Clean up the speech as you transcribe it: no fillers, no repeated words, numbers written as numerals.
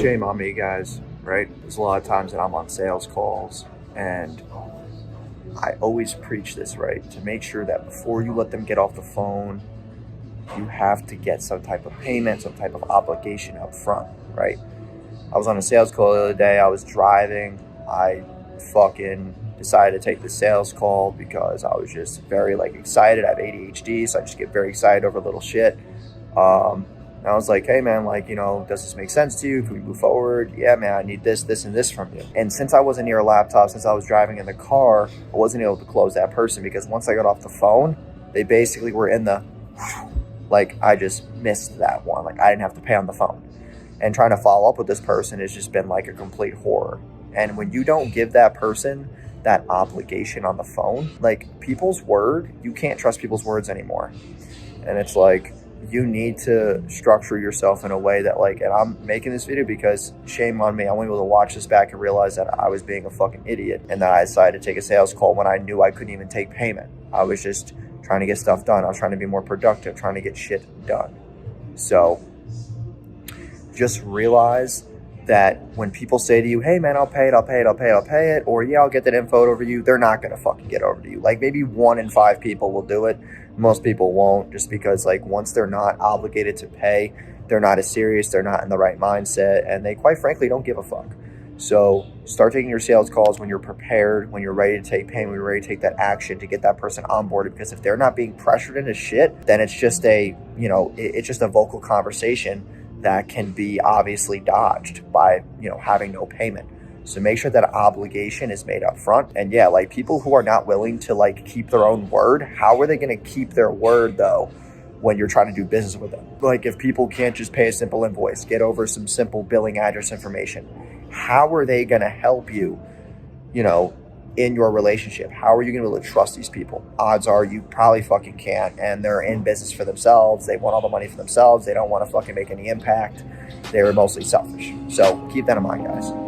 shame on me, guys, right? There's a lot of times that I'm on sales calls, and I always preach this, right? To make sure that before you let them get off the phone, you have to get some type of payment, some type of obligation up front, right? I was on a sales call the other day. I was driving. I fucking decided to take the sales call because I was just very excited. I have ADHD, so I just get very excited over little shit. And I was like, hey man, does this make sense to you? Can we move forward? Yeah, man, I need this, this, and this from you. And since I wasn't near a laptop, since I was driving in the car, I wasn't able to close that person because once I got off the phone, they basically were in the, I just missed that one. I didn't have to pay on the phone. And trying to follow up with this person has just been a complete horror. And when you don't give that person that obligation on the phone, people's word, you can't trust people's words anymore. And it's you need to structure yourself in a way that and I'm making this video because shame on me. I wasn't able to watch this back and realize that I was being a fucking idiot and that I decided to take a sales call when I knew I couldn't even take payment. I was just trying to get stuff done. I was trying to be more productive, trying to get shit done. So just realize that when people say to you, hey man, I'll pay it, or yeah, I'll get that info over to you, they're not going to fucking get over to you. Maybe 1 in 5 people will do it. Most people won't, just because once they're not obligated to pay, they're not as serious, they're not in the right mindset, and they quite frankly don't give a fuck. So start taking your sales calls when you're prepared, when you're ready to take payment, when you're ready to take that action to get that person onboarded, because if they're not being pressured into shit, then it's just it's just a vocal conversation that can be obviously dodged by, having no payment. So make sure that obligation is made up front. And yeah, people who are not willing to keep their own word, how are they going to keep their word though when you're trying to do business with them? If people can't just pay a simple invoice, get over some simple billing address information, how are they going to help you, in your relationship? How are you going to be able to trust these people? Odds are you probably fucking can't, and they're in business for themselves. They want all the money for themselves. They don't want to fucking make any impact. They're mostly selfish. So keep that in mind, guys.